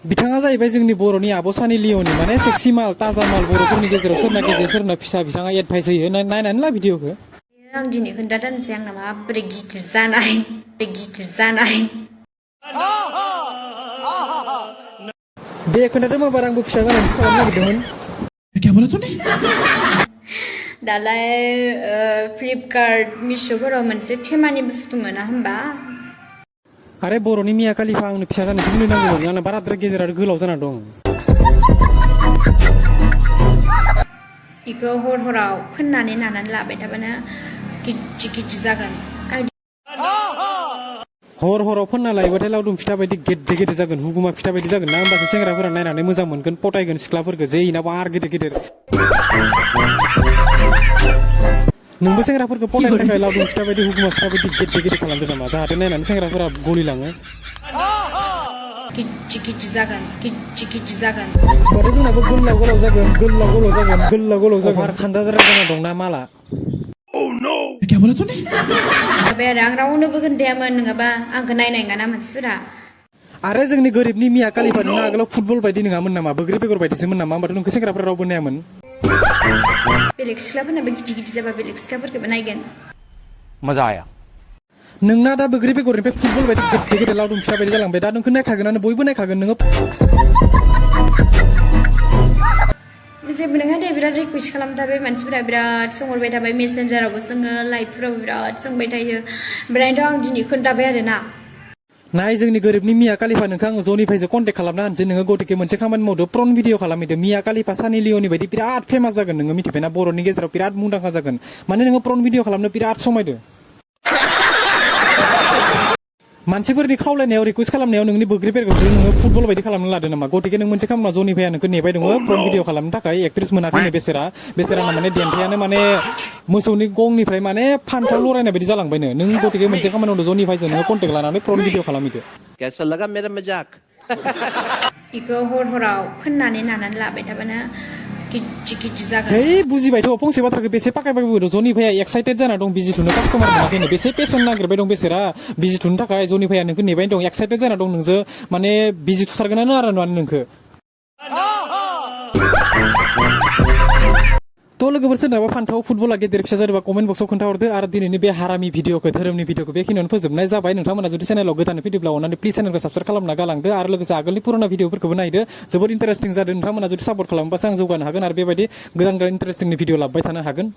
बिथाङा जाहैबाय जोंनि बर'नि आब' सानि लिअ'नि माने सेक्सि माल ताजा माल बर'फोरनि गेजेराव सोरना गेदेर सोरना फिसा बिथाङा एडभाइस होयो नायनानै ला भिडिअखौ। आं दिनै खोन्थानोसै आंना माबोरै गिदिर जानाय दे खोन्थादो माबार आंबो फिसा जानायनि खालामनो नागिरदोंमोन। दालाय फ्लिपकार्ट मिश'फोराव मोनसे थेमानि बुस्थु मोना होमबा। आरे बर'नि मिया कालिफा आंनो फिसा जानायसो बुंनो नांगौमोन आंना बाराद्राय गेदेर आरो गोलाव जाना दं। इखौ हराव फोननानै नानानै लाबाय थाबानो गिदिर जागोन। हराव फोनना लायोबाथाय लावदुम फिथा बायदि गेदेर गेदेर जागोन हुगुमा फिथा बायदि जागोन ना होमबासो सेंग्राफोरा नायनानै मोजां मोनगोन पटायगोन सिख्लाफोरखौ जे इनाबो आरो गेदेर गेदेर। नोंबो सेंग्राफोरखौ पटायनो थाखाय लावदुम फिथा बायदि हुगुमा फिथा बायदि गेदेर गेदेर खालामदो नामा जाहाथे नायनानै सेंग्राफोरा गलिलाङो। गिदिर जागोन। होमबाथ' जोंनाबो गोलाव गोलाव जागोन खान्दाद्राय जाना दंना माला। आं रावनोबो खोन्थायामोन नङाबा आंखौ नायनाय नङाना मानसिफोरा। आरो जोंनि गोरिबनि मिया कालिफा नोंना आगोलाव फुटबल बायदि नङामोन नामा बोग्रि बेगर बायदिसोमोन नामा होमबाथ' नोंखौ सेंग्राफोरा रावबो नायामोन। बेलेग सिख्लाफोरनाबो गिदिर जाबा बेलेग सिख्लाफोरखौबो नायगोन। मजा आया नोंना दा बोग्रि बेगरनिफ्राय फुटबल बायदि गेदेर गेदेर लावदुम फिथा बायदि जालांबाय दा नोंखौ नायखागोनानो बयबो नायखागोन नोङो। जेबो नङा दे बिराद रिकुवेस्ट खालामबाय थाबाय मानसिफोरा बिराद सोंहरबाय थाबाय मेसेन्जारावबो सोङो लाइभफोरावबो बिराद सोंबाय थायो ओमफ्रायथ' आं दिनै खोन्थाबाय आरोना। नाय जोंनि गोरिबनि मिया कालिफा नोंखौ आङो जनिफ्रायसो कन्टेक्ट खालामना होनसै नोङो गतिके मोनसे खामानि मावदो प्रन भिडिअ खालामहैदो मिया कालिफा सानि लिअ'नि बायदि बिराद फेमास जागोन नोङो मिथिबायना बर'नि गेजेराव बिराद मुंदांखा जागोन माने नोङो प्रन भिडिअ खालामनो बिराद समायदो। मानसिफोरनि खावलायनायाव रिकुवेस्ट खालामनायाव नोंनि बोग्रि बेगरखौ नोङो फुटबल बायदि खालामना लादो नामा गतिके नों मोनसे खालामना जनिफाया नोंखौ नेबाय दङ प्रन भिडिअ खालामनो थाखाय एक्ट्रेस मोनाखैनो बेसेराना माने देन्थायानो माने मोसौनि गंनिफ्राय माने फान्थाव लरायनाय बायदि जालांबायनो नों गतिके मोनसे खामानि मावदो जनिफायजों नोङो कन्टेक्ट लानानै प्रन भिडिअ खालामहैदो। कैसा लगा मेरा मजाक इखौ हराव फोननानै नानानै लाबाय थाबानो गिदिर जागोन। है बुजिबायथ' फंसे बाथ्राखौ बेसे पाकायबाय जनिफाया एक्साइटेड जाना दं बिजि थुनो कास्टमार मोनाखैनो बेसे पेसेन्ट नागिरबाय दं बेसेरा बिजि थुनो थाखाय जनिफाया नोंखौ नेबाय दं एक्साइटेड जाना दं नोंजो माने बिजि थुथारगोनानो आरो नोंखौ। थ' लोगोफोर सोरनाबा फान्थाव फुटबला गेदेर फिसा जादोंबा कमेन्ट बक्सआव खोन्थाहरदो आरो दिनैनि बे हारामि भिडिअखौ धोरोमनि भिडिअखौ बेखिनियावनो फोजोबनाय जाबाय नोंथांमोना जुदि चेनेलाव गोदान फैदोंब्ला अननानै प्लिज चेनेलखौ साबस्क्राइब खालामना गालांदो आरो लोगोसे आगोलनि पुराना भिडिअफोरखौबो नायदो जोबोद इन्टारेस्टिं जादों नोंथांमोना जुदि सापर्ट खालामबासो आं जौगानो हागोन आरो बेबायदि गोदान इन्टारेस्टिंनि भिडिअ लाबोबाय थानो हागोन।